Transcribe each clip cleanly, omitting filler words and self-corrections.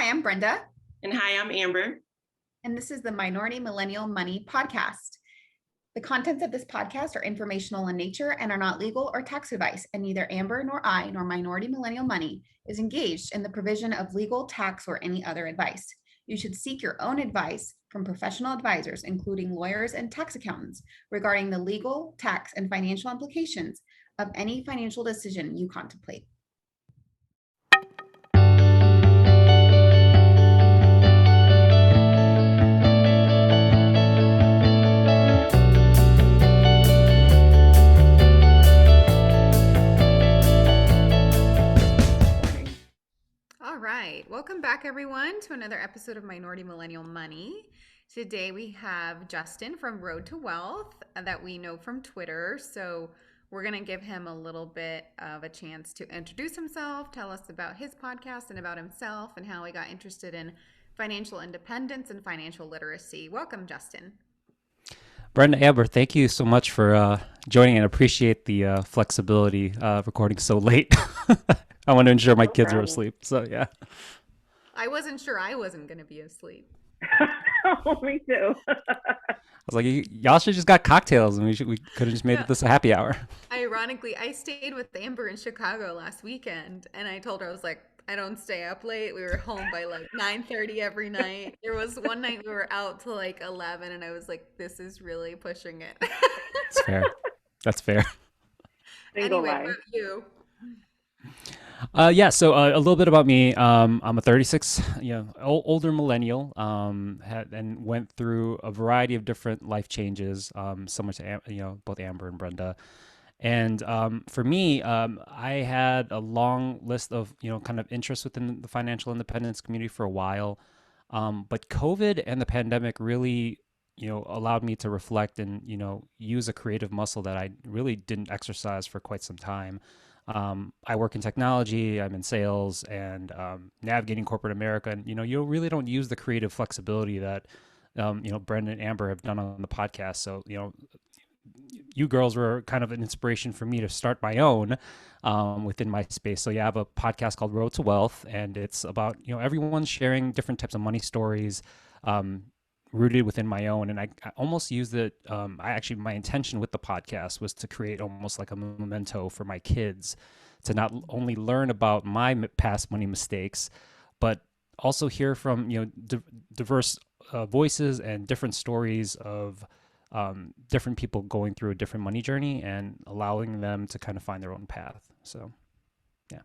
Hi, I'm Brenda. And hi, I'm Amber. And this is the Minority Millennial Money Podcast. The contents of this podcast are informational in nature and are not legal or tax advice, and neither Amber nor I nor Minority Millennial Money is engaged in the provision of legal, tax, or any other advice. You should seek your own advice from professional advisors, including lawyers and tax accountants, regarding the legal, tax, and financial implications of any financial decision you contemplate. All right. Welcome back, everyone, to another episode of Minority Millennial Money. Today we have Justin from Road to Wealth that we know from Twitter. So we're going to give him a little bit of a chance to introduce himself, tell us about his podcast and about himself and how he got interested in financial independence and financial literacy. Welcome, Justin. Brenda, Amber, thank you so much for joining and appreciate the flexibility of recording so late. I want to ensure my kids are asleep. So, yeah. I wasn't sure I wasn't going to be asleep. Me too. I was like, y'all should just got cocktails and we could have just made it this a happy hour. Ironically, I stayed with Amber in Chicago last weekend and I told her, I was like, I don't stay up late. We were home by like 9:30 every night. There was one night we were out till like 11 and I was like, this is really pushing it. That's fair. That's fair. Anyway, what about you? So a little bit about me. I'm a 36, older millennial, and went through a variety of different life changes, similar to, both Amber and Brenda. And for me, I had a long list of, kind of interests within the financial independence community for a while. But COVID and the pandemic really, allowed me to reflect and, use a creative muscle that I really didn't exercise for quite some time. I work in technology, I'm in sales and navigating corporate America. And, you really don't use the creative flexibility that, Brenda and Amber have done on the podcast. So, you girls were kind of an inspiration for me to start my own within my space. So, yeah, I have a podcast called Road to Wealth, and it's about, everyone sharing different types of money stories, rooted within my own. And I almost used it. My intention with the podcast was to create almost like a memento for my kids to not only learn about my past money mistakes, but also hear from, diverse voices and different stories of different people going through a different money journey and allowing them to kind of find their own path. So, yeah.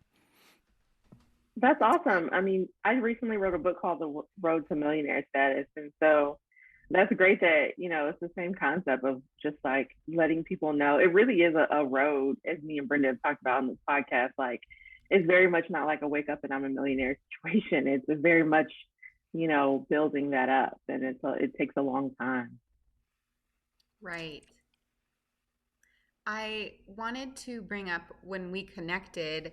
That's awesome. I mean, I recently wrote a book called The Road to Millionaire Status. And so that's great that, it's the same concept of just like letting people know it really is a road, as me and Brenda have talked about on this podcast. Like, it's very much not like a wake up and I'm a millionaire situation. It's very much, building that up, and it takes a long time. Right. I wanted to bring up when we connected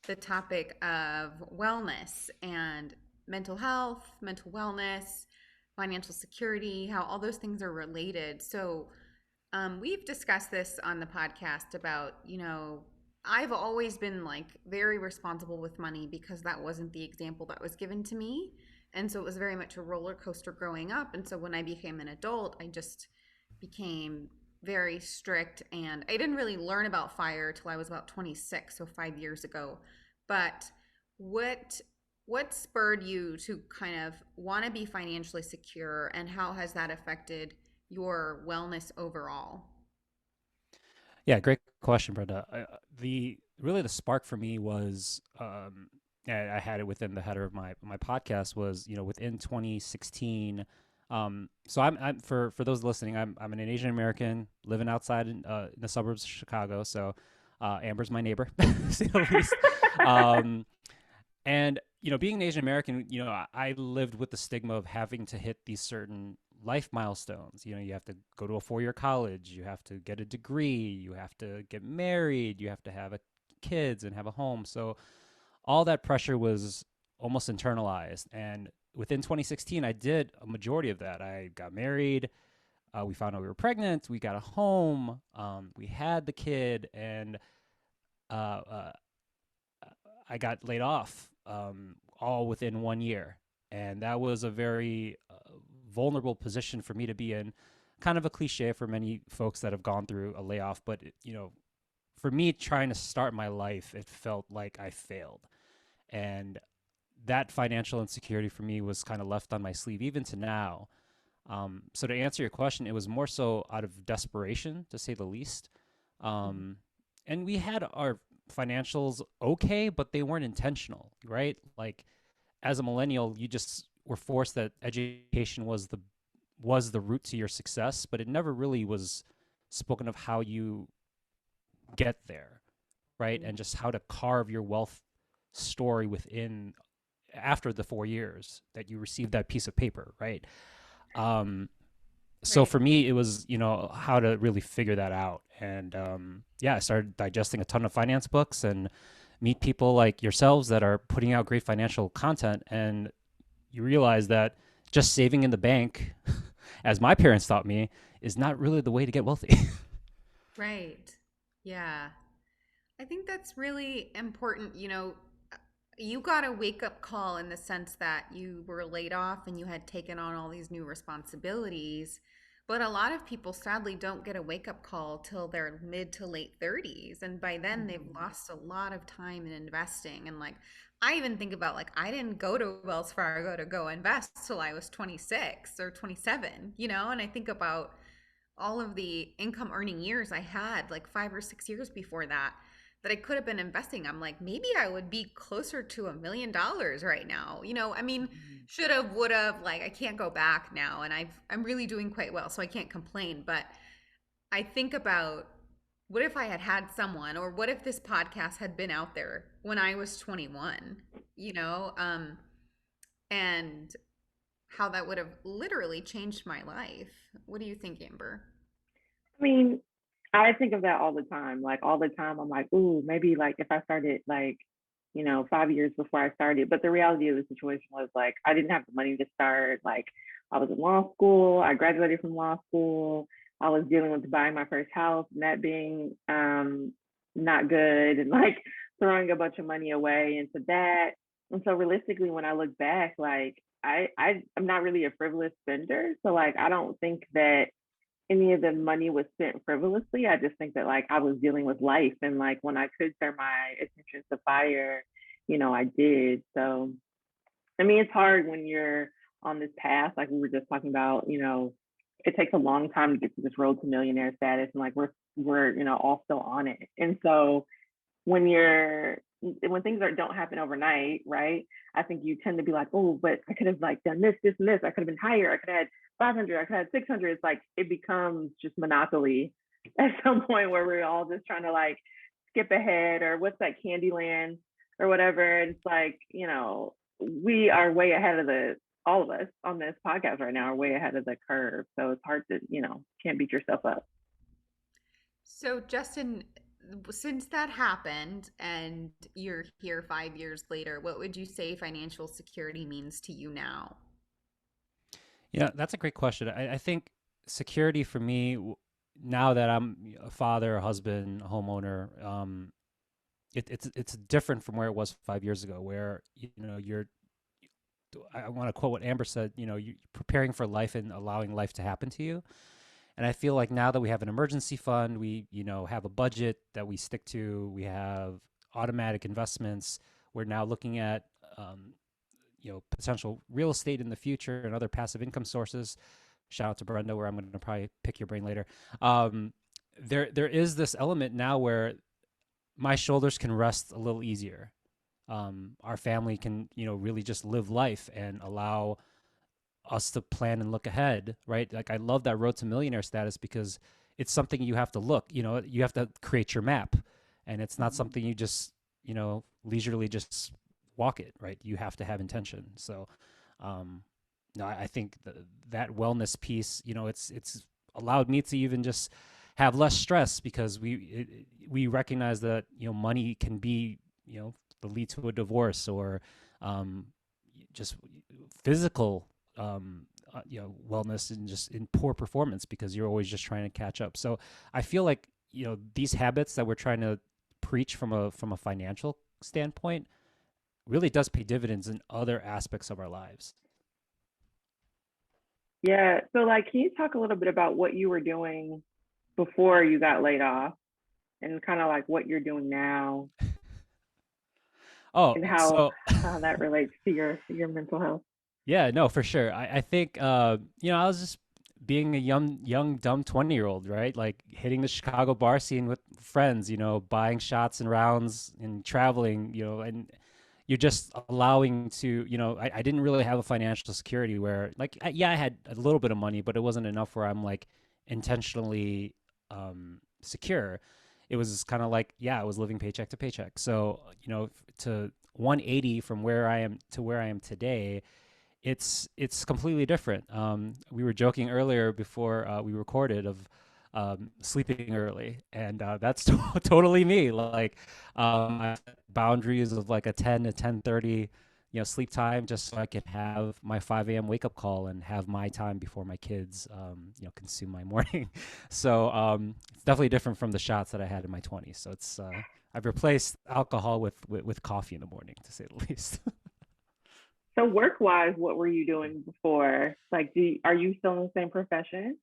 the topic of wellness and mental health, mental wellness, financial security, how all those things are related. So we've discussed this on the podcast about, I've always been like very responsible with money because that wasn't the example that was given to me. And so it was very much a roller coaster growing up. And so when I became an adult, I just became very strict, and I didn't really learn about FIRE till I was about 26, so 5 years ago. But what spurred you to kind of want to be financially secure, and how has that affected your wellness overall? Yeah, great question, Brenda. The spark for me was I had it within the header of my podcast was, within 2016. So I'm for those listening, I'm an Asian American living outside in the suburbs of Chicago. So Amber's my neighbor, to say the least. And being an Asian American, I lived with the stigma of having to hit these certain life milestones. You have to go to a 4-year college, you have to get a degree, you have to get married, you have to have kids and have a home. So all that pressure was almost internalized. And within 2016, I did a majority of that. I got married. We found out we were pregnant. We got a home. We had the kid, and I got laid off all within 1 year. And that was a very vulnerable position for me to be in. Kind of a cliche for many folks that have gone through a layoff, but for me trying to start my life, it felt like I failed. And that financial insecurity for me was kind of left on my sleeve even to now. So to answer your question, it was more so out of desperation, to say the least. Um, and we had our financials okay, but they weren't intentional, right? Like as a millennial, you just were forced that education was the route to your success, but it never really was spoken of how you get there, right? And just how to carve your wealth story within after the 4 years that you received that piece of paper, right? Um, so Right. for me, it was how to really figure that out, and yeah, I started digesting a ton of finance books and meet people like yourselves that are putting out great financial content, and you realize that just saving in the bank, as my parents taught me, is not really the way to get wealthy. Right. Yeah. I think that's really important. You got a wake up call in the sense that you were laid off and you had taken on all these new responsibilities. But a lot of people sadly don't get a wake up call till their mid to late 30s. And by then they've Mhm. lost a lot of time in investing. And like, I even think about like, I didn't go to Wells Fargo to go invest till I was 26 or 27, and I think about all of the income earning years I had, like 5 or 6 years before that, that I could have been investing. I'm like, maybe I would be closer to $1 million right now. I mean, should have, would have, like, I can't go back now. And I'm really doing quite well. So I can't complain. But I think about what if I had had someone, or what if this podcast had been out there when I was 21, you know, um, and how that would have literally changed my life. What do you think, Amber? I mean, I think of that all the time. Like all the time, I'm like, ooh, maybe like if I started like, 5 years before I started. But the reality of the situation was like I didn't have the money to start. Like I was in law school. I graduated from law school. I was dealing with buying my first house and that being not good and like throwing a bunch of money away into that. And so realistically, when I look back, like I'm not really a frivolous spender. So like I don't think that any of the money was spent frivolously. I just think that like I was dealing with life and like when I could turn my attention to fire, I did. So I mean it's hard when you're on this path, like we were just talking about, it takes a long time to get to this road to millionaire status and like we're all still on it. And so when things don't happen overnight, right? I think you tend to be like, oh, but I could have like done this, this, and this. I could have been higher. I could have had 500. I could have had 600. It's like it becomes just monopoly at some point where we're all just trying to like skip ahead or what's that Candyland or whatever. It's like we are way ahead of the all of us on this podcast right now are way ahead of the curve. So it's hard to can't beat yourself up. So, Justin, since that happened and you're here 5 years later, what would you say financial security means to you now? Yeah, that's a great question. I think security for me, now that I'm a father, a husband, a homeowner, it's different from where it was 5 years ago. Where you're, I want to quote what Amber said. You preparing for life and allowing life to happen to you. And I feel like now that we have an emergency fund, we have a budget that we stick to. We have automatic investments. We're now looking at potential real estate in the future and other passive income sources. Shout out to Brenda, where I'm going to probably pick your brain later. There is this element now where my shoulders can rest a little easier. Our family can really just live life and allow us to plan and look ahead, right? Like I love that road to millionaire status because it's something you have to look, you have to create your map, and it's not Mhm. something you just leisurely just walk it, right? You have to have intention. So um no, I think that wellness piece, it's allowed me to even just have less stress because we recognize that money can be the lead to a divorce or um just physical wellness and just in poor performance because you're always just trying to catch up. So I feel like these habits that we're trying to preach from a financial standpoint really does pay dividends in other aspects of our lives. Yeah. So, like, can you talk a little bit about what you were doing before you got laid off and kind of like what you're doing now Oh, and so how that relates to your mental health? yeah, no, for sure. I think I was just being a young dumb 20-year-old, right? Like hitting the Chicago bar scene with friends, buying shots and rounds and traveling, and you're just allowing to, I didn't really have a financial security where like yeah, I had a little bit of money, but it wasn't enough where I'm like intentionally secure. It was kind of like, yeah, I was living paycheck to paycheck. So, to 180 from where I am to where I am today, it's completely different. We were joking earlier before we recorded of sleeping early, and that's totally me. Like I set boundaries of like a 10 to 10:30, sleep time, just so I can have my 5 a.m. wake up call and have my time before my kids, consume my morning. So it's definitely different from the shots that I had in my 20s. So it's I've replaced alcohol with coffee in the morning, to say the least. So, work wise, what were you doing before? Like, are you still in the same profession?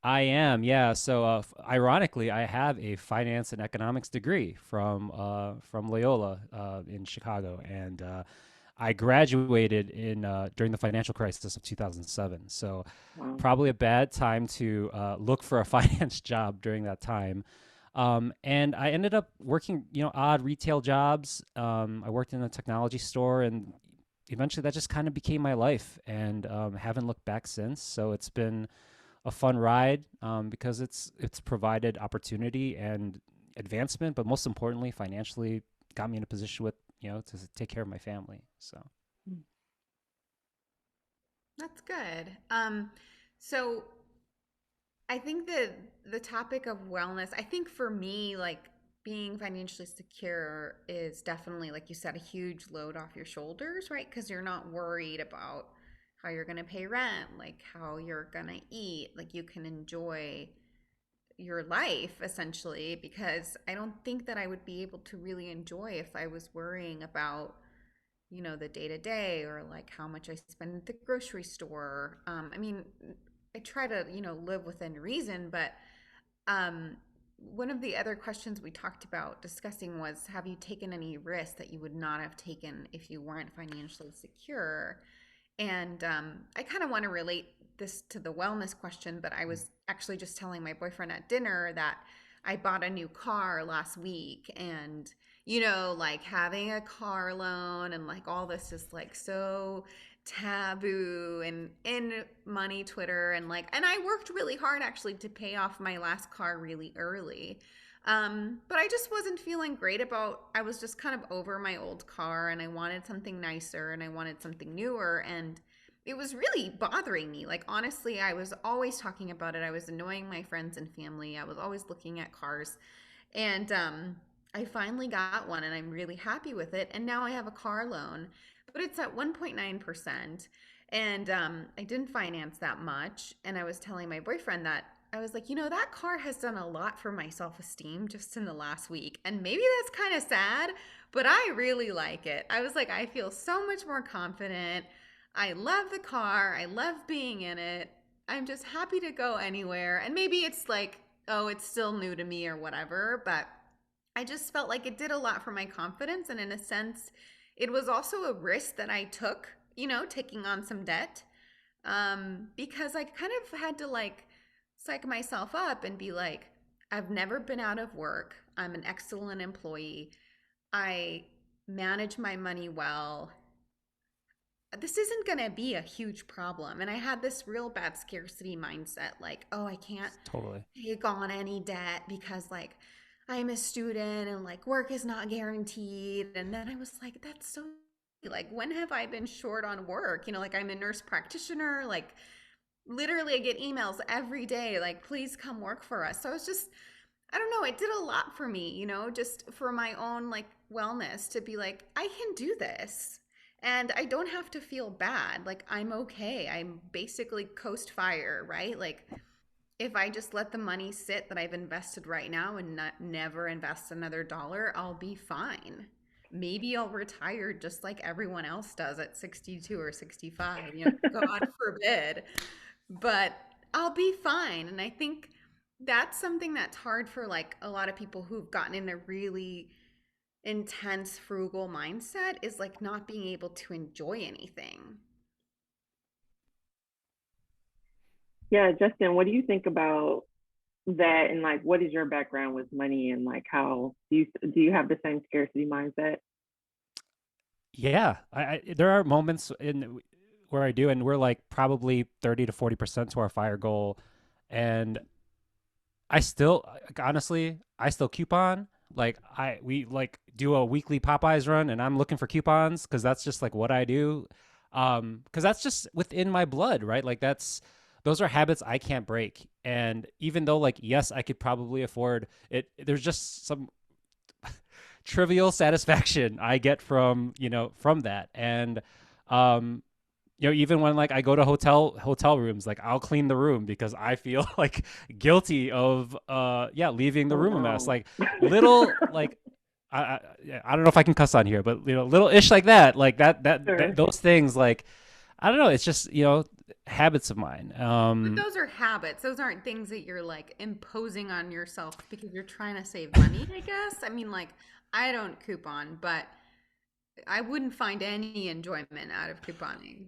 I am, yeah. So, ironically, I have a finance and economics degree from Loyola in Chicago, and I graduated in during the financial crisis of 2007. So, Wow. probably a bad time to look for a finance job during that time. And I ended up working, odd retail jobs. I worked in a technology store, and eventually that just kind of became my life, and haven't looked back since. So it's been a fun ride because it's provided opportunity and advancement, but most importantly, financially got me in a position with to take care of my family. So That's good. So I think that the topic of wellness, I think for me, like being financially secure is definitely, like you said, a huge load off your shoulders, right? Because you're not worried about how you're going to pay rent, like how you're going to eat, like you can enjoy your life essentially. Because I don't think that I would be able to really enjoy if I was worrying about the day to day or like how much I spend at the grocery store. I mean, I try to, live within reason, but um, one of the other questions we talked about discussing was, have you taken any risks that you would not have taken if you weren't financially secure? And I kind of want to relate this to the wellness question, but I was actually just telling my boyfriend at dinner that I bought a new car last week, and like having a car loan and like all this is like so taboo and in money Twitter, and I worked really hard actually to pay off my last car really early. But I just wasn't feeling great about, I was just kind of over my old car and I wanted something nicer and I wanted something newer. And it was really bothering me. Like, honestly, I was always talking about it. I was annoying my friends and family. I was always looking at cars. And I finally got one and I'm really happy with it. And now I have a car loan, but it's at 1.9%. And I didn't finance that much. And I was telling my boyfriend that I was like, that car has done a lot for my self esteem just in the last week. And maybe that's kind of sad, but I really like it. I was like, I feel so much more confident. I love the car. I love being in it. I'm just happy to go anywhere. And maybe it's like, oh, it's still new to me or whatever, but I just felt like it did a lot for my confidence. And in a sense, it was also a risk that I took, taking on some debt, because I kind of had to like psych myself up and be like, I've never been out of work. I'm an excellent employee. I manage my money well. This isn't going to be a huge problem. And I had this real bad scarcity mindset like, oh, I can't totally. take on any debt because like I'm a student and like work is not guaranteed. And then I was like, that's so, like, when have I been short on work? Like I'm a nurse practitioner, like literally I get emails every day like, please come work for us. So I was just, I don't know, it did a lot for me, just for my own like wellness to be like, I can do this. And I don't have to feel bad. Like I'm okay. I'm basically coast fire, right? Like if I just let the money sit that I've invested right now and never invest another dollar, I'll be fine. maybe I'll retire just like everyone else does at 62 or 65, God forbid. But I'll be fine. And I think that's something that's hard for like a lot of people who've gotten in a really intense frugal mindset, is like not being able to enjoy anything. Yeah, Justin, what do you think about that? And like, what is your background with money, and like, how do you have the same scarcity mindset? Yeah, there are moments in where I do, and we're like probably 30 to 40% to our fire goal, and I still, like, honestly, I still coupon. Like we like do a weekly Popeyes run, and I'm looking for coupons because that's just like what I do. Because that's just within my blood, right? Like those are habits I can't break. And even though, like, yes, I could probably afford it, there's just some trivial satisfaction I get from that. And um, even when like I go to hotel rooms, like I'll clean the room because I feel like guilty of leaving the Oh room a mess. no. Like little like I don't know if I can cuss on here, but little ish like that, like that Sure. those things, like I don't know, it's just habits of mine. But those are habits. Those aren't things that you're like imposing on yourself because you're trying to save money, I guess. I mean, like, I don't coupon, but I wouldn't find any enjoyment out of couponing.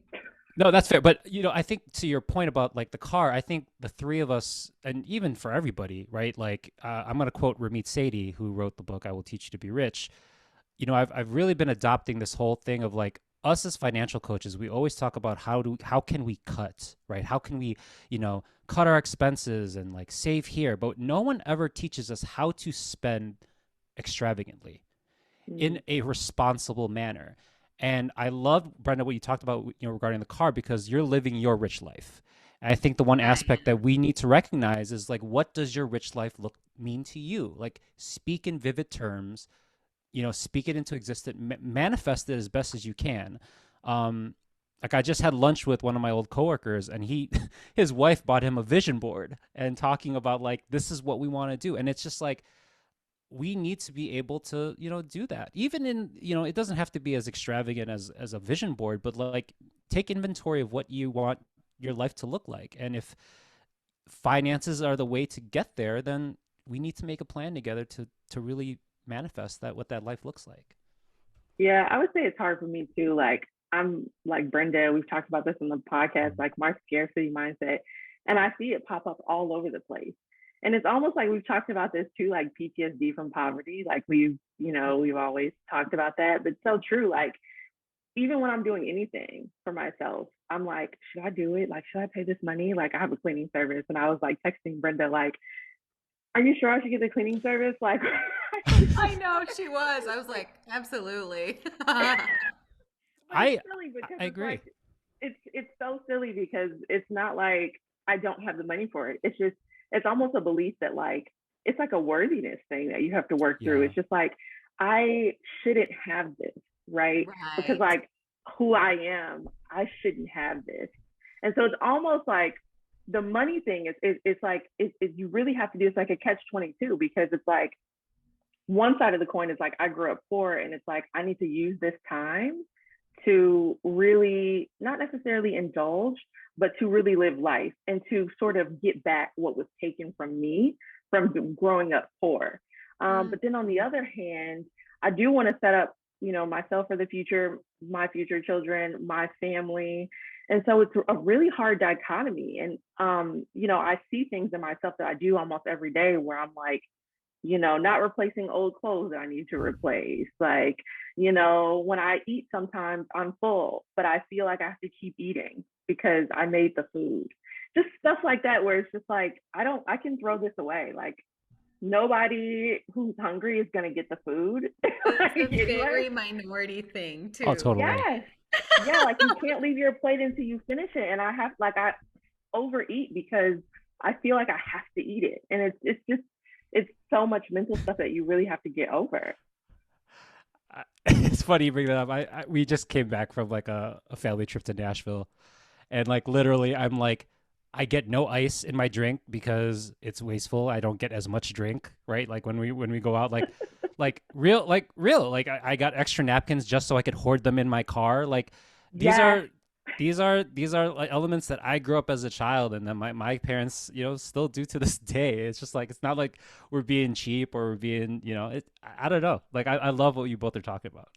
No, that's fair. But I think to your point about like the car, I think the three of us, and even for everybody, right? Like I'm going to quote Ramit Sethi, who wrote the book "I Will Teach You to Be Rich." I've really been adopting this whole thing of like us as financial coaches. We always talk about how can we cut, right? How can we cut our expenses and like save here, but no one ever teaches us how to spend extravagantly Mm, in a responsible manner. And I love, Brenda, what you talked about, regarding the car, because you're living your rich life. And I think the one Right. aspect that we need to recognize is like, what does your rich life mean to you? Like, speak in vivid terms, speak it into existence, manifest it as best as you can. Like I just had lunch with one of my old coworkers, and his wife bought him a vision board and talking about like, this is what we want to do. And it's just like, we need to be able to do that, even in it doesn't have to be as extravagant as a vision board, but like take inventory of what you want your life to look like. And if finances are the way to get there, then we need to make a plan together to really manifest that, what that life looks like. yeah, I would say it's hard for me too. Like, I'm like Brenda, we've talked about this on the podcast, like my scarcity mindset, and I see it pop up all over the place. And it's almost like we've talked about this too, like PTSD from poverty. Like we've always talked about that, but it's so true. Like, even when I'm doing anything for myself, I'm like, should I do it? Like, should I pay this money? Like, I have a cleaning service, and I was like texting Brenda, like, are you sure I should get the cleaning service? Like, I know she was. I was like, absolutely. but it's I silly because I it's like, agree. it's so silly because it's not like I don't have the money for it. It's just, it's almost a belief that like it's like a worthiness thing that you have to work through. Yeah. It's just like, I shouldn't have this, right? Because Right. like who I am, I shouldn't have this. And so it's almost like the money thing it's like you really have to do, it's like a catch 22, because it's like one side of the coin is like I grew up poor, and it's like I need to use this time to really not necessarily indulge, but to really live life and to sort of get back what was taken from me from growing up poor. But then on the Mhm. other hand, I do want to set up, myself for the future, my future children, my family. And so it's a really hard dichotomy. And, I see things in myself that I do almost every day where I'm like, not replacing old clothes that I need to replace. Like, when I eat, sometimes I'm full, but I feel like I have to keep eating because I made the food. Just stuff like that, where it's just like, I can throw this away. Like, nobody who's hungry is going to get the food. It's Like, a anyway. very minority thing Oh, too. totally. Yes. Yeah. Like, you can't leave your plate until you finish it. And I overeat because I feel like I have to eat it. And it's so much mental stuff that you really have to get over. It's funny you bring that up. We just came back from like a family trip to Nashville, and like literally I'm like, I get no ice in my drink because it's wasteful. I don't get as much drink, right? Like when we go out, like I got extra napkins just so I could hoard them in my car. Like these Yes. are like elements that I grew up as a child, and that my parents, still do to this day. It's just like, it's not like we're being cheap or we're being, I don't know. Like I love what you both are talking about.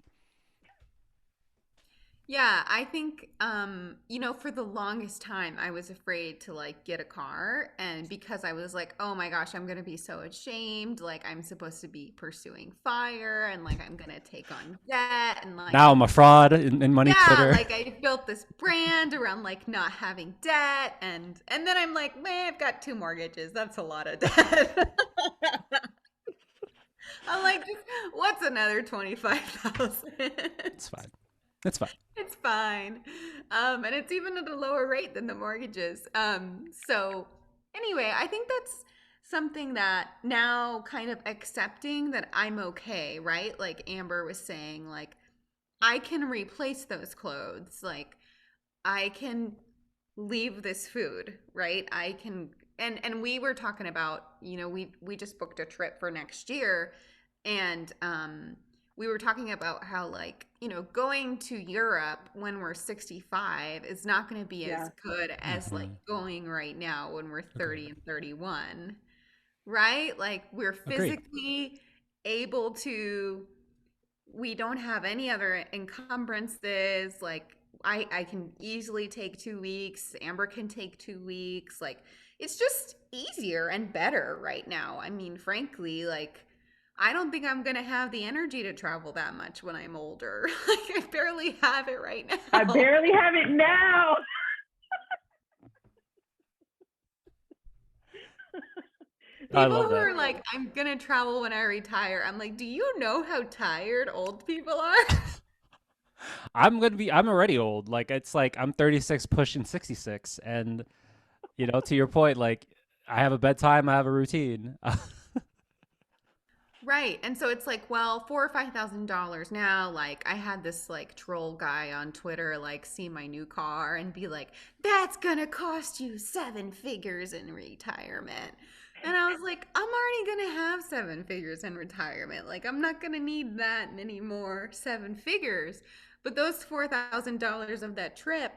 Yeah, I think for the longest time I was afraid to like get a car, and because I was like, "Oh my gosh, I'm going to be so ashamed, like I'm supposed to be pursuing fire and like I'm going to take on debt and like Now I'm a fraud in money yeah, Twitter. like I built this brand around like not having debt and then I'm like, "Man, I've got two mortgages. That's a lot of debt." I'm like, "What's another 25,000?" It's fine. It's fine. It's fine. And it's even at a lower rate than the mortgages. So anyway, I think that's something that now kind of accepting that I'm okay, right? Like Amber was saying, like I can replace those clothes. Like I can leave this food, right? I can and we were talking about, we just booked a trip for next year and we were talking about how like, going to Europe when we're 65 is not going to be as Yeah. good as like Hmm. going right now when we're Agreed. 30 and 31, right? Like we're Agreed. physically able to, we don't have any other encumbrances. Like I can easily take 2 weeks. Amber can take 2 weeks. Like it's just easier and better right now. I mean, frankly, like I don't think I'm gonna have the energy to travel that much when I'm older. Like I barely have it right I now. barely have it now. I People love who that. are like, I'm gonna travel when I retire. I'm like, do you know how tired old people are? I'm already old. Like it's like I'm 36 pushing 66, and to your point, like I have a bedtime, I have a routine. Right. And so it's like, well, $4,000 or $5,000 now. Like, I had this like troll guy on Twitter, like, see my new car and be like, that's gonna cost you 7 figures in retirement. And I was like, I'm already gonna have 7 figures in retirement. Like, I'm not gonna need that many more 7 figures. But those $4,000 of that trip,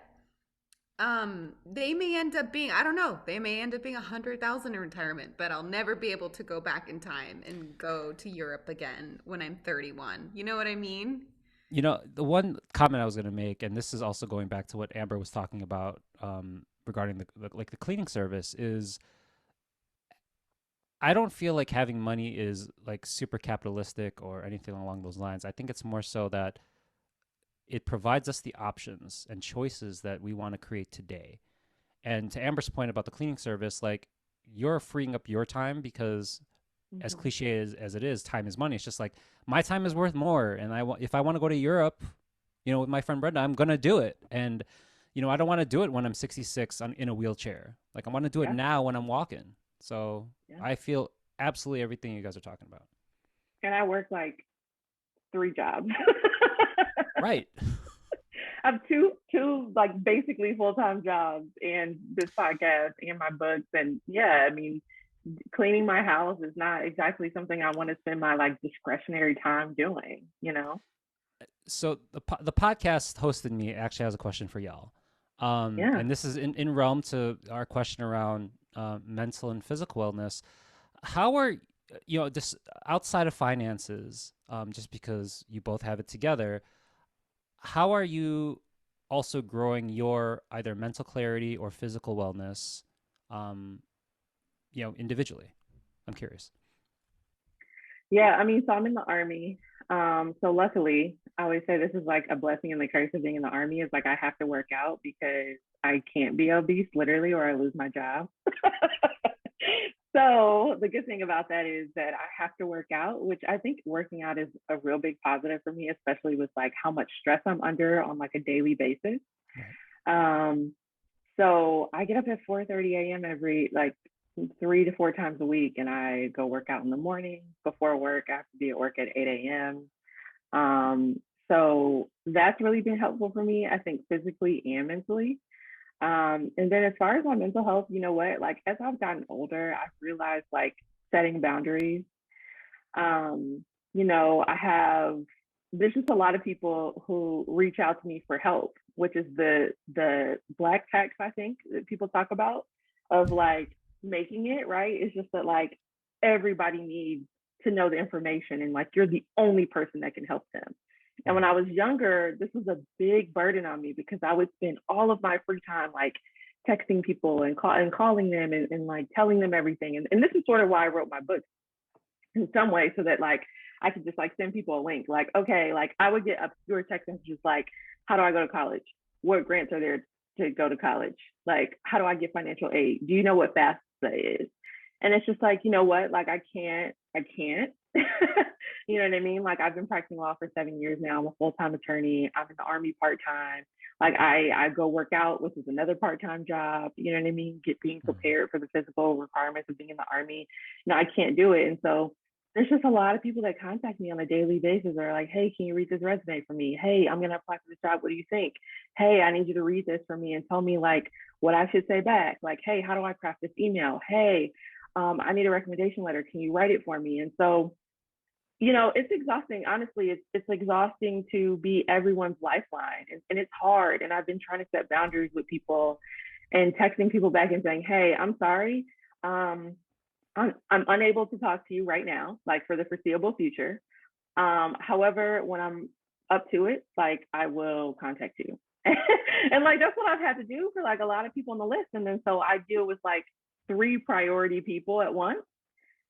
they may end up being, I don't know, they may end up being 100,000 in retirement, but I'll never be able to go back in time and go to Europe again when I'm 31. You know what I mean? The one comment I was going to make, and this is also going back to what Amber was talking about, regarding the cleaning service, is I don't feel like having money is like super capitalistic or anything along those lines. I think it's more so that it provides us the options and choices that we want to create today. And to Amber's point about the cleaning service, like you're freeing up your time because, as Mhm. cliche as it is, time is money. It's just like my time is worth more, and if I want to go to Europe, with my friend Brenda, I'm gonna do it. And I don't want to do it when I'm 66 in a wheelchair. Like I want to do it Yeah. now when I'm walking. So Yeah. I feel absolutely everything you guys are talking about. And I work like 3 jobs. Right. I have two like basically full-time jobs and this podcast and my books. And yeah, I mean, cleaning my house is not exactly something I want to spend my like discretionary time doing. So the podcast hosted me actually has a question for y'all. Yeah. And this is in realm to our question around mental and physical wellness. How are just outside of finances, just because you both have it together, how are you also growing your either mental clarity or physical wellness, um, individually? I'm curious. Yeah, I mean, so I'm in the army. So luckily, I always say this is like a blessing and the curse of being in the army is like I have to work out because I can't be obese literally or I lose my job. So the good thing about that is that I have to work out, which I think working out is a real big positive for me, especially with like how much stress I'm under on like a daily basis. Right. Um, so I get up at 4:30 a.m. every like 3 to 4 times a week, and I go work out in the morning before work. I have to be at work at 8 a.m. Um, so that's really been helpful for me, I think, physically and mentally. And then as far as my mental health, you know what? Like as I've gotten older, I've realized like setting boundaries. Um, I have there's just a lot of people who reach out to me for help, which is the black tax, I think, that people talk about, of like making it right. It's just that like everybody needs to know the information, and like you're the only person that can help them. And when I was younger, this was a big burden on me because I would spend all of my free time like texting people and calling them and like telling them everything. And this is sort of why I wrote my book in some way, so that like I could just like send people a link. Like, okay, like I would get obscure text messages like, how do I go to college? What grants are there to go to college? Like, how do I get financial aid? Do you know what FAFSA is? And it's just like, you know what? Like I can't. You know what I mean? Like I've been practicing law for 7 years now. I'm a full-time attorney. I'm in the Army part-time. Like I go work out, which is another part-time job. You know what I mean? Being prepared for the physical requirements of being in the Army. I can't do it. And so there's just a lot of people that contact me on a daily basis are like, hey, can you read this resume for me? Hey, I'm going to apply for this job. What do you think? Hey, I need you to read this for me and tell me like what I should say back. Like, hey, how do I craft this email? Hey, I need a recommendation letter. Can you write it for me? And so, it's exhausting. Honestly, it's exhausting to be everyone's lifeline, and it's hard. And I've been trying to set boundaries with people and texting people back and saying, hey, I'm sorry. Um, I'm unable to talk to you right now, like for the foreseeable future. However, when I'm up to it, like I will contact you. And like that's what I've had to do for like a lot of people on the list. And then so I deal with like three priority people at once,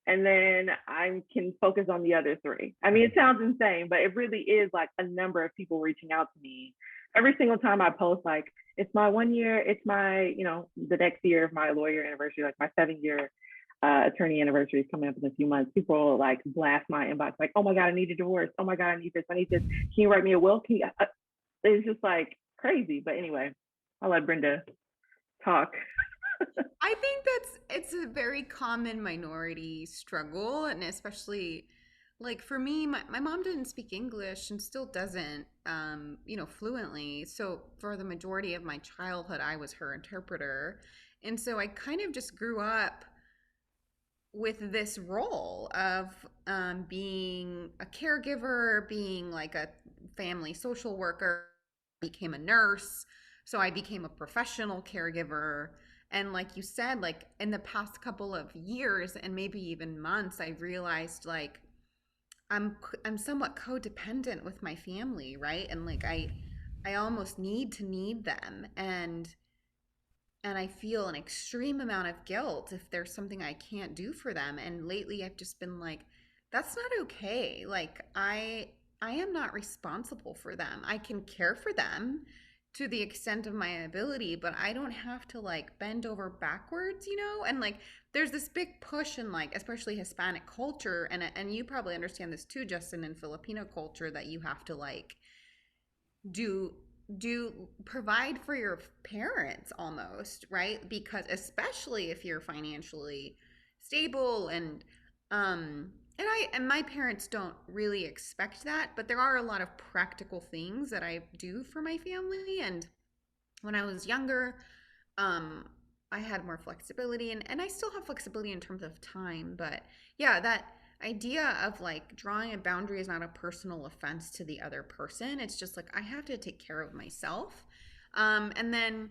and then I can focus on the other three. I mean, it sounds insane, but it really is like a number of people reaching out to me every single time I post. Like, it's my 1 year, it's my, the next year of my lawyer anniversary, like my 7 year attorney anniversary is coming up in a few months. People like blast my inbox, like, oh my God, I need a divorce. Oh my God, I need this. I need this. Can you write me a will? It's just like crazy. But anyway, I'll let Brenda talk. I think it's a very common minority struggle, and especially like for me, my mom didn't speak English and still doesn't, fluently. So for the majority of my childhood, I was her interpreter. And so I kind of just grew up with this role of being a caregiver, being like a family social worker, became a nurse. So I became a professional caregiver. And like you said, like in the past couple of years and maybe even months, I realized like I'm somewhat codependent with my family, right? And like I almost need them. And I feel an extreme amount of guilt if there's something I can't do for them. And lately I've just been like, that's not okay. Like I am not responsible for them. I can care for them to the extent of my ability, but I don't have to like bend over backwards, And like there's this big push in like especially Hispanic culture, and you probably understand this too, Justin, in Filipino culture, that you have to like do provide for your parents almost, right? Because especially if you're financially stable, and my parents don't really expect that, but there are a lot of practical things that I do for my family. And when I was younger, um I had more flexibility, and I still have flexibility in terms of time, but yeah, that idea of like drawing a boundary is not a personal offense to the other person. It's just like I have to take care of myself. And then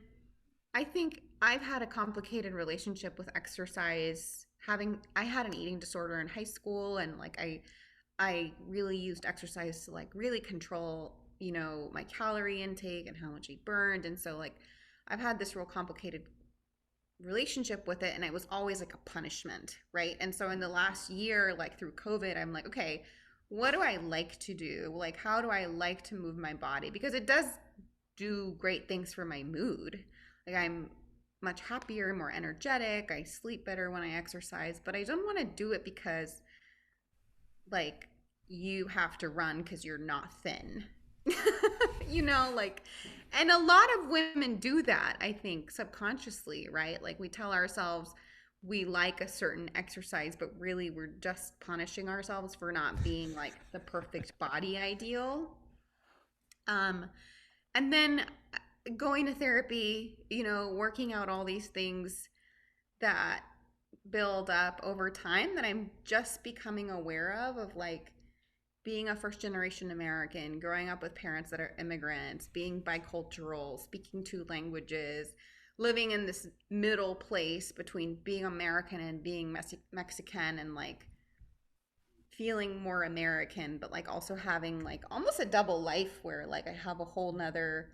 I think I've had a complicated relationship with exercise. I had an eating disorder in high school, and like I really used exercise to like really control, my calorie intake and how much I burned. And so like I've had this real complicated relationship with it, and it was always like a punishment, right? And so in the last year, like through COVID, I'm like, okay, what do I like to do? Like, how do I like to move my body? Because it does do great things for my mood. Like, I'm much happier, more energetic, I sleep better when I exercise, but I don't want to do it because like you have to run because you're not thin. Like, and a lot of women do that, I think, subconsciously, right? Like we tell ourselves we like a certain exercise, but really we're just punishing ourselves for not being like the perfect body ideal. Um, and then going to therapy, working out all these things that build up over time that I'm just becoming aware of like being a first generation American, growing up with parents that are immigrants, being bicultural, speaking two languages, living in this middle place between being American and being Mexican, and like feeling more American, but like also having like almost a double life where like I have a whole nother,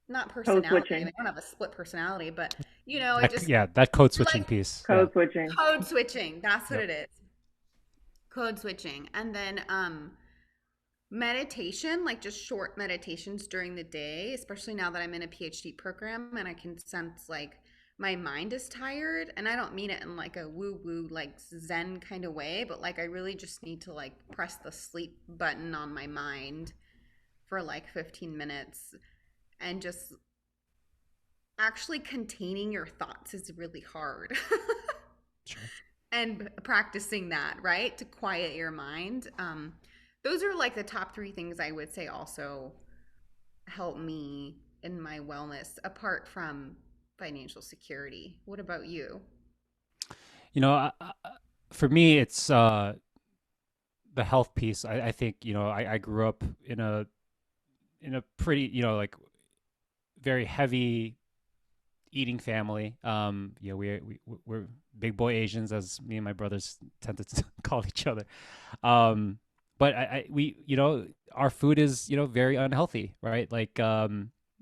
not Code personality. I mean, switching. I don't have a split personality, but it just, Yeah, that code you're switching like piece. Yeah. Code switching. code switching. That's what Yep. it is. Code switching. And then meditation, like just short meditations during the day, especially now that I'm in a PhD program and I can sense like my mind is tired. And I don't mean it in like a woo woo, like Zen kind of way, but like I really just need to like press the sleep button on my mind for like 15 minutes, and just actually containing your thoughts is really hard. Sure. And practicing that, right? To quiet your mind. Those are like the top three things I would say also help me in my wellness, apart from financial security. What about you? You know, for me, it's the health piece. I think I grew up in a pretty like very heavy eating family. We're big boy Asians, as me and my brothers tend to call each other. Um, but we our food is very unhealthy, right? Like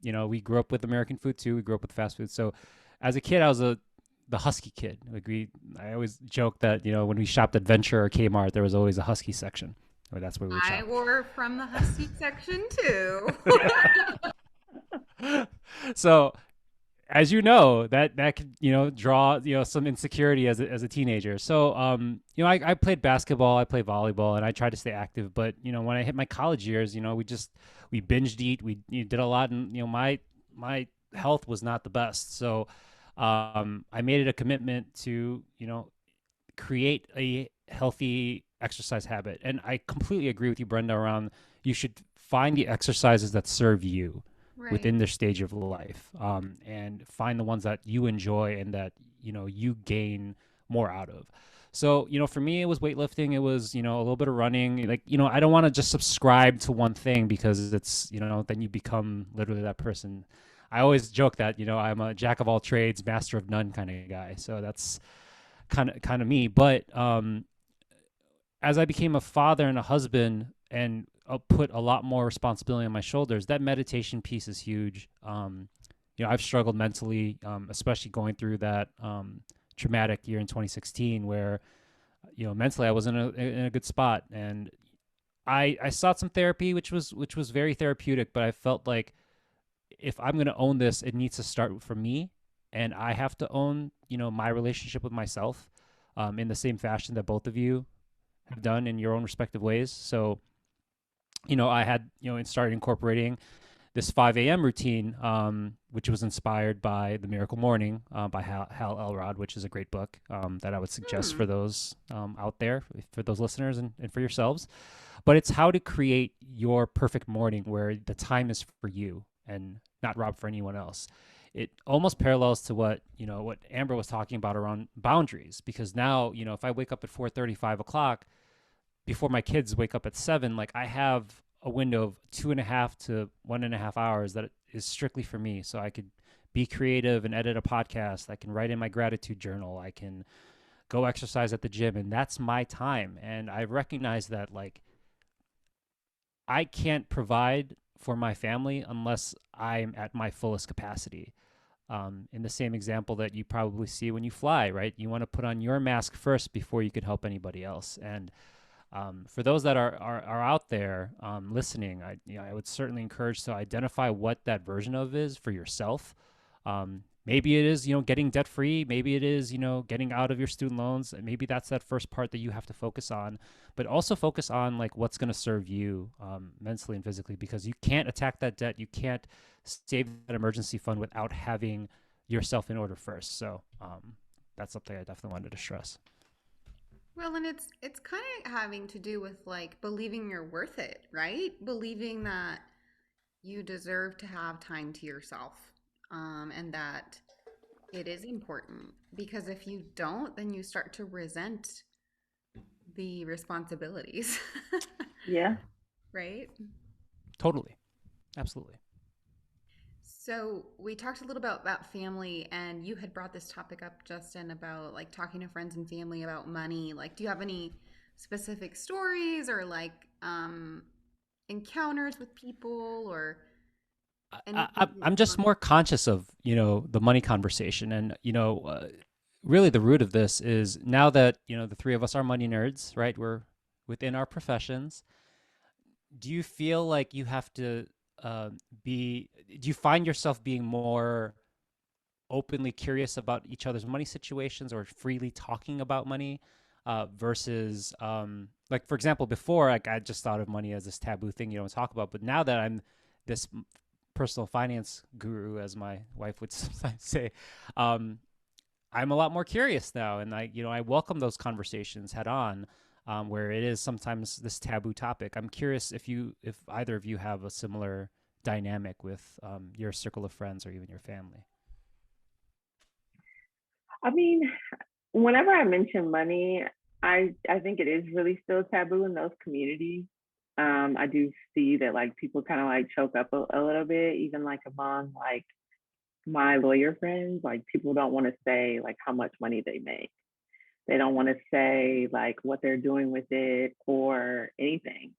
we grew up with American food too. We grew up with fast food. So as a kid, I was the husky kid. I always joke that when we shopped at Venture or Kmart, there was always a husky section. Or that's where we would I shop. wore from the Husky section too. So as you know, that could draw some insecurity as a teenager. So I played basketball, I played volleyball, and I tried to stay active. But when I hit my college years, we binged eat, we did a lot, and my health was not the best. So I made it a commitment to create a healthy exercise habit. And I completely agree with you, Brenda, around you should find the exercises that serve you Right. within their stage of life, and find the ones that you enjoy and that you gain more out of. So for me, it was weightlifting. It was a little bit of running. Like I don't want to just subscribe to one thing, because it's then you become literally that person. I always joke that I'm a jack of all trades, master of none kind of guy. So that's kind of me. But as I became a father and a husband, and put a lot more responsibility on my shoulders, that meditation piece is huge. I've struggled mentally, especially going through that traumatic year in 2016, where mentally I wasn't in a good spot, and I sought some therapy, which was very therapeutic. But I felt like if I'm going to own this, it needs to start from me, and I have to own my relationship with myself, in the same fashion that both of you have done in your own respective ways. So I had and started incorporating this 5 a.m. routine, which was inspired by The Miracle Morning, by Hal Elrod, which is a great book, that I would suggest Hmm. for those out there, for those listeners, and for yourselves. But it's how to create your perfect morning where the time is for you and not robbed for anyone else. It almost parallels to what Amber was talking about around boundaries, because now if I wake up at 4:30, 5 o'clock, before my kids wake up at 7, like I have a window of 2.5 to 1.5 hours that is strictly for me. So I could be creative and edit a podcast. I can write in my gratitude journal. I can go exercise at the gym, and that's my time. And I recognize that like I can't provide for my family unless I'm at my fullest capacity. In the same example that you probably see when you fly, right? You want to put on your mask first before you could help anybody else. And for those that are out there listening, I would certainly encourage to identify what that version of is for yourself. Maybe it is getting debt free. Maybe it is getting out of your student loans. And maybe that's that first part that you have to focus on, but also focus on like what's going to serve you mentally and physically, because you can't attack that debt. You can't save that emergency fund without having yourself in order first. So that's something I definitely wanted to stress. Well, and it's kind of having to do with like believing you're worth it, right? Believing that you deserve to have time to yourself, and that it is important. Because if you don't, then you start to resent the responsibilities. Yeah. Right? Totally. Absolutely. So we talked a little bit about family, and you had brought this topic up, Justin, about like talking to friends and family about money. Like, do you have any specific stories or like encounters with people or anything that I'm you just want? more conscious of, the money conversation. And, really the root of this is now that, the three of us are money nerds, right? We're within our professions. Do you feel like you have to uh, do you find yourself being more openly curious about each other's money situations or freely talking about money versus like for example before like I just thought of money as this taboo thing you don't talk about, but now that I'm this personal finance guru, as my wife would sometimes say, um, I'm a lot more curious now, and I welcome those conversations head on, where it is sometimes this taboo topic. I'm curious if either of you have a similar dynamic with your circle of friends or even your family. I mean, whenever I mention money, I think it is really still taboo in those communities. I do see that like people kind of like choke up a little bit, even like among like my lawyer friends. Like people don't want to say like how much money they make. They don't want to say like what they're doing with it or anything.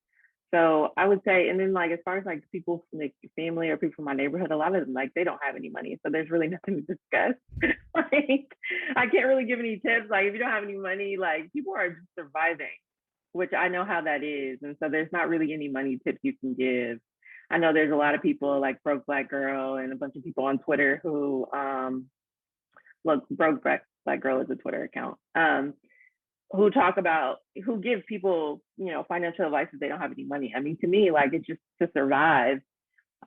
So I would say, and then like as far as like people from like family or people from my neighborhood, a lot of them like they don't have any money, so there's really nothing to discuss. Like I can't really give any tips. Like if you don't have any money, like people are just surviving, which I know how that is, and so there's not really any money tips you can give. I know there's a lot of people like Broke Black Girl and a bunch of people on Twitter who look Broke Black Girl is a Twitter account. Who talk about who give people financial advice if they don't have any money. I mean, to me, like it's just to survive,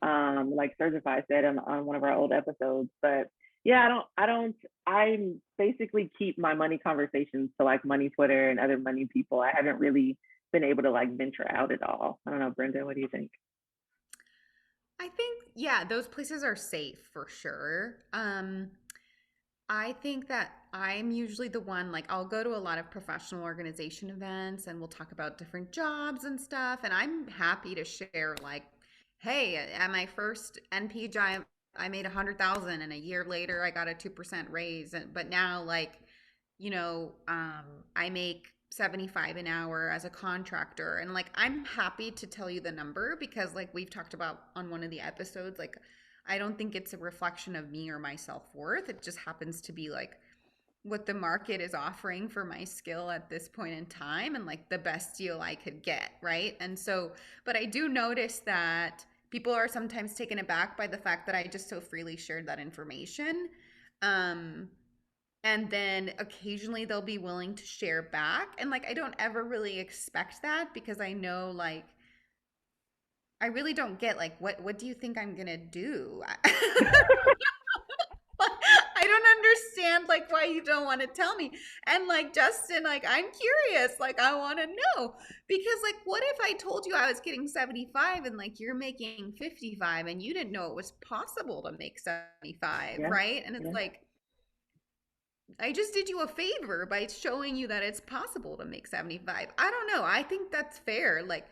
like Certified said on one of our old episodes. But yeah, I basically keep my money conversations to like money Twitter and other money people. I haven't really been able to like venture out at all. I don't know, Brenda, what do you think? I think, yeah, those places are safe for sure. I think that I'm usually the one, like, I'll go to a lot of professional organization events and we'll talk about different jobs and stuff. And I'm happy to share, like, hey, at my first NP job, I made 100,000 and a year later I got a 2% raise. But now, like, I make 75 an hour as a contractor. And like, I'm happy to tell you the number because, like, we've talked about on one of the episodes, like, I don't think it's a reflection of me or my self worth. It just happens to be like what the market is offering for my skill at this point in time and like the best deal I could get. Right. And so, but I do notice that people are sometimes taken aback by the fact that I just so freely shared that information. Um, and then occasionally they'll be willing to share back. And like, I don't ever really expect that because I know like I really don't get like what do you think I'm gonna do? I don't understand like why you don't want to tell me. And like Justin, like I'm curious, like I want to know because like what if I told you I was getting 75 and like you're making 55 and you didn't know it was possible to make 75, Yeah, right? And it's yeah, like I just did you a favor by showing you that it's possible to make 75. I don't know. I think that's fair. Like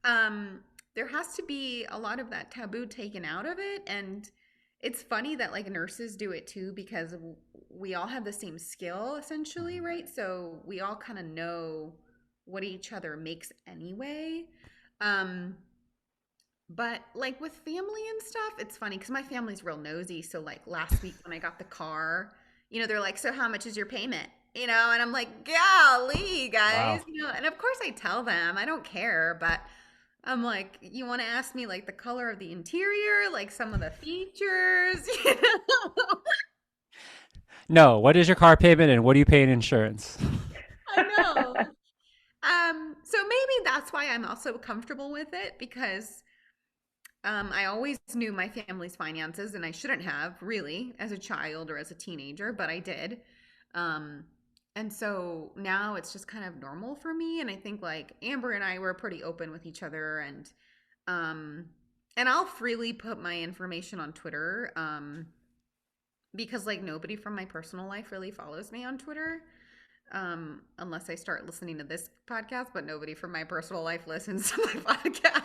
um there has to be a lot of that taboo taken out of it, and it's funny that like nurses do it too because we all have the same skill essentially, Mhm. right? So we all kind of know what each other makes anyway. Um but like with family and stuff, it's funny because my family's real nosy. So like last week when I got the car, they're like, "So how much is your payment?" And I'm like, "Golly, guys," Wow. And of course I tell them I don't care, but I'm like, "You want to ask me like the color of the interior, like some of the features?" No, what is your car payment and what do you pay in insurance? I know. So maybe that's why I'm also comfortable with it because I always knew my family's finances, and I shouldn't have really as a child or as a teenager, but I did. Um, and so now it's just kind of normal for me. And I think like Amber and I were pretty open with each other, um, and I'll freely put my information on Twitter, because like nobody from my personal life really follows me on Twitter. unless I start listening to this podcast, but nobody from my personal life listens to my podcast.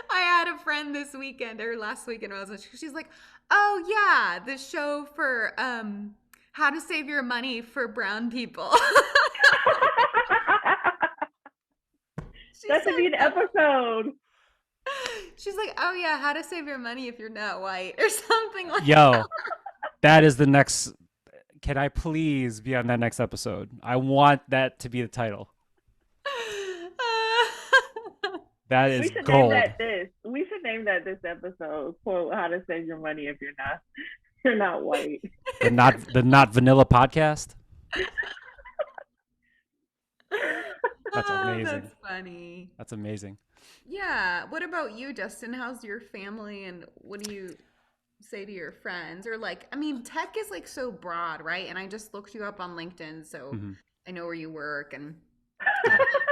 I had a friend this weekend or last weekend. She's like, "Oh yeah, the show for how to save your money for brown people." She That should be said an that. episode. She's like, "Oh yeah, how to save your money if you're not white," or something like that. Yo, that is the next. Can I please be on that next episode? I want that to be the title. That We is should name gold. that this. We should name that this episode. Quote: How to save your money if you're not white. The not vanilla podcast. That's Oh, amazing. that's funny. That's amazing. Yeah. What about you, Justin? How's your family and what do you say to your friends? Or like, I mean, tech is like so broad, right? And I just looked you up on LinkedIn, so Hmm. I know where you work and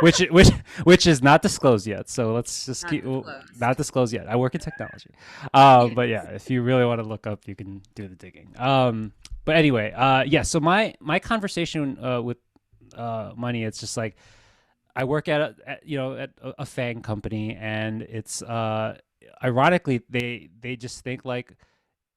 Which is not disclosed yet. So let's just not keep disclosed. not disclosed yet. I work in technology. Yes. But yeah, if you really want to look up, you can do the digging. But anyway, yeah. So my conversation with money, it's just like I work at a FANG company, and it's ironically they just think like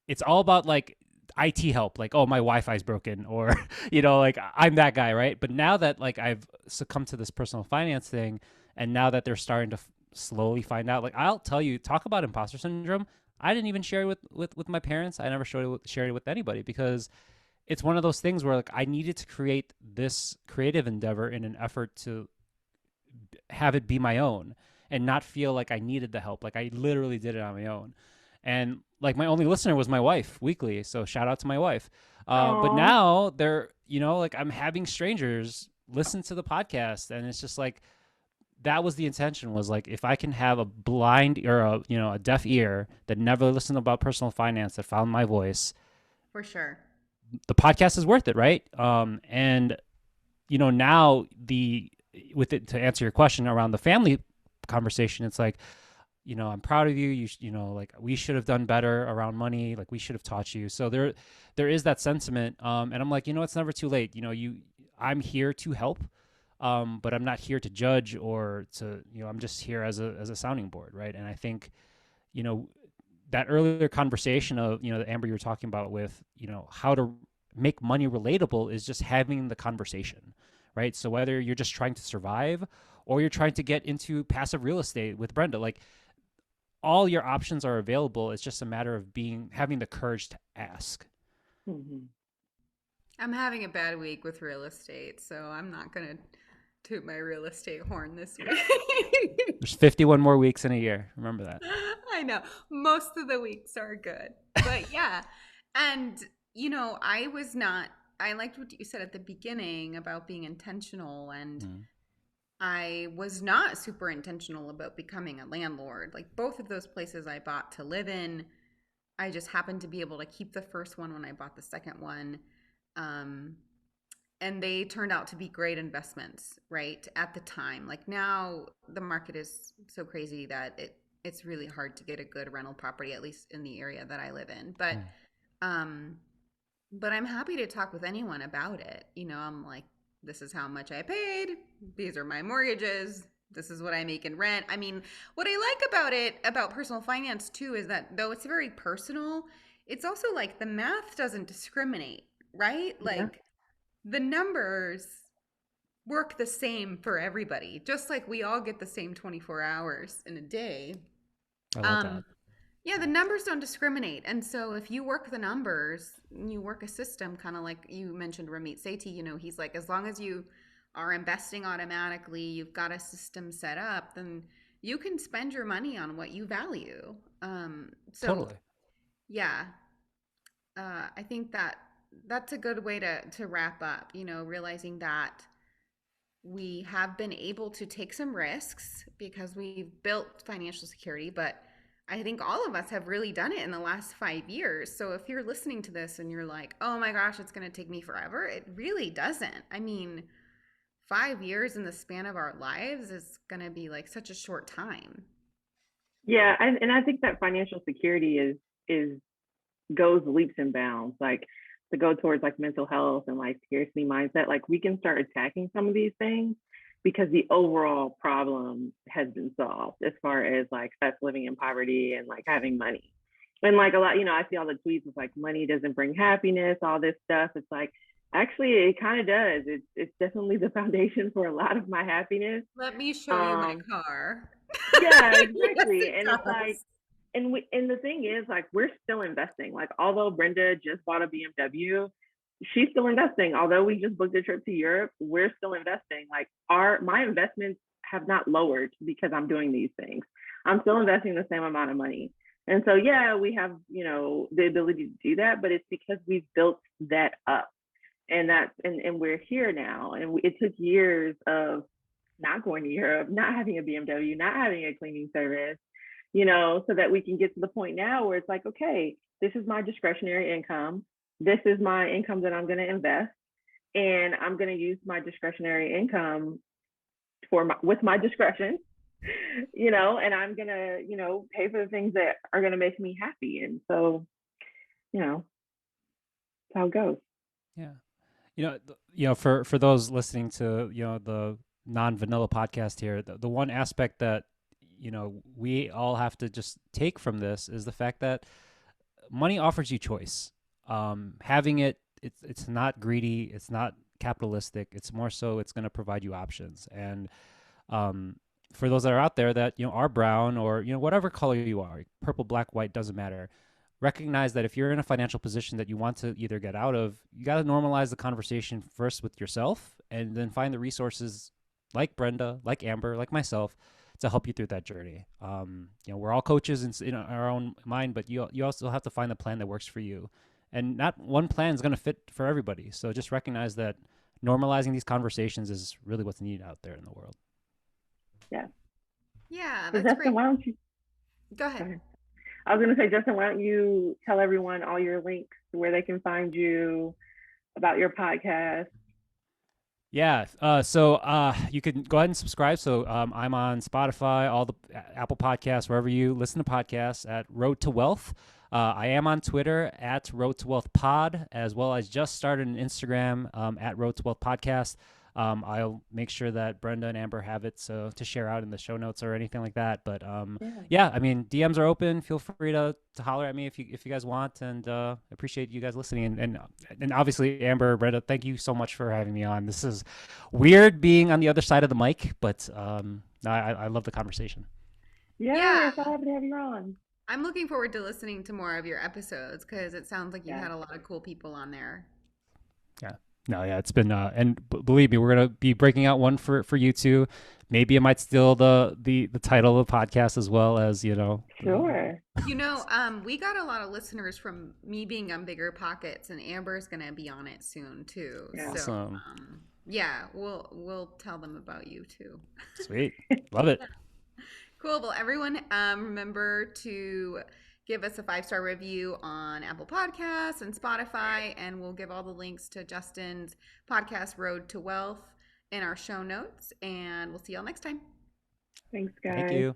it's all about like IT help, like, oh, my Wi-Fi's broken, or like I'm that guy, right? But now that like I've succumbed to this personal finance thing, and now that they're starting to slowly find out, like, I'll tell you, talk about imposter syndrome. I didn't even share it with my parents. I never shared it with anybody, because it's one of those things where like I needed to create this creative endeavor in an effort to have it be my own and not feel like I needed the help. Like I literally did it on my own. And like my only listener was my wife weekly. So shout out to my wife. But Oh, now they're, like I'm having strangers listen to the podcast. And it's just like, that was the intention, was like, if I can have a blind or a deaf ear that never listened about personal finance, that found my voice, For sure. the podcast is worth it. Right. And now with it, to answer your question around the family conversation, it's like, I'm proud of you. Like, we should have done better around money. Like, we should have taught you. So there is that sentiment. And I'm like, it's never too late. I'm here to help. But I'm not here to judge or to, I'm just here as a sounding board. Right. And I think, you know, that earlier conversation of, the Amber you were talking about with, how to make money relatable, is just having the conversation, right? So whether you're just trying to survive or you're trying to get into passive real estate with Brenda, like, all your options are available. It's just a matter of having the courage to ask. mhm. I'm having a bad week with real estate, so I'm not gonna toot my real estate horn this week. There's 51 more weeks in a year. Remember that. I know. Most of the weeks are good. But yeah. And, I liked what you said at the beginning about being intentional. And Mm. I was not super intentional about becoming a landlord. Like both of those places I bought to live in, I just happened to be able to keep the first one when I bought the second one. Um, and they turned out to be great investments, right? At the time. Like now the market is so crazy that it's really hard to get a good rental property, at least in the area that I live in. Mm. Um but I'm happy to talk with anyone about it. I'm like, this is how much I paid. These are my mortgages. This is what I make in rent. I mean, what I like about it, about personal finance too, is that though it's very personal, it's also like the math doesn't discriminate, right? Yeah. Like the numbers work the same for everybody, just like we all get the same 24 hours in a day. I love that. Um, yeah, the numbers don't discriminate. And so if you work the numbers, you work a system, kind of like you mentioned Ramit Sethi, he's like, as long as you are investing automatically, you've got a system set up, then you can spend your money on what you value. So Totally. yeah, I think that's a good way to wrap up, realizing that we have been able to take some risks because we've built financial security, but I think all of us have really done it in the last 5 years. So if you're listening to this and you're like, oh my gosh, it's going to take me forever, it really doesn't. I mean, 5 years in the span of our lives is going to be like such a short time. Yeah, and I think that financial security is goes leaps and bounds. Like to go towards like mental health and like scarcity mindset, like we can start attacking some of these things because the overall problem has been solved as far as like us living in poverty and like having money. And like a lot, I see all the tweets of like money doesn't bring happiness, all this stuff. It's like actually it kind of does. It's definitely the foundation for a lot of my happiness. Let me show you my Um, car. yeah, Yes, exactly. it And it's like, does. and the thing is, like, we're still investing. Like, although Brenda just bought a BMW, she's still investing. Although we just booked a trip to Europe, we're still investing. Like, my investments have not lowered because I'm doing these things. I'm still investing the same amount of money. And so, yeah, we have, the ability to do that, but it's because we've built that up. And we're here now. And it took years of not going to Europe, not having a BMW, not having a cleaning service, so that we can get to the point now where it's like, okay, this is my discretionary income. This is my income that I'm going to invest, and I'm going to use my discretionary income with my discretion, and I'm going to, pay for the things that are going to make me happy. And so, that's how it goes. Yeah. For those listening to the non-vanilla podcast here, the one aspect that we all have to just take from this is the fact that money offers you choice. Having it's not greedy, it's not capitalistic. It's more so it's going to provide you options. And um, for those that are out there that are brown or whatever color you are, purple, black, white, doesn't matter, recognize that if you're in a financial position that you want to either get out of, you got to normalize the conversation first with yourself and then find the resources like Brenda, like Amber, like myself to help you through that journey. We're all coaches in our own mind, but you also have to find the plan that works for you. And not one plan is going to fit for everybody. So just recognize that normalizing these conversations is really what's needed out there in the world. Yeah. Yeah, So that's Justin, great. why don't you? Go ahead. Sorry. I was going to say, Justin, why don't you tell everyone all your links to where they can find you, about your podcast? Yeah. You can go ahead and subscribe. So I'm on Spotify, all the Apple Podcasts, wherever you listen to podcasts at Road to Wealth. I am on Twitter at Road to Wealth Pod, as well as just started an Instagram at Road to Wealth Podcast. I'll make sure that Brenda and Amber have it so to share out in the show notes or anything like that. But Yeah. yeah, I mean, DMs are open. Feel free to holler at me if you guys want, and appreciate you guys listening. And obviously, Amber, Brenda, thank you so much for having me on. This is weird being on the other side of the mic, but I love the conversation. Yeah, Yeah, we're so happy to have you on. I'm looking forward to listening to more of your episodes because it sounds like you've Yeah. had a lot of cool people on there. Yeah. No, yeah, it's been and believe me, we're gonna be breaking out one for you too. Maybe it might steal the title of the podcast as well as Sure. We got a lot of listeners from me being on Bigger Pockets, and Amber's gonna be on it soon too. Yeah. So, awesome, yeah, we'll tell them about you too. sweet, love it. Cool. Well, everyone, remember to give us a 5-star review on Apple Podcasts and Spotify, and we'll give all the links to Justin's podcast, Road to Wealth, in our show notes. And we'll see y'all next time. Thanks, Thank guys. you.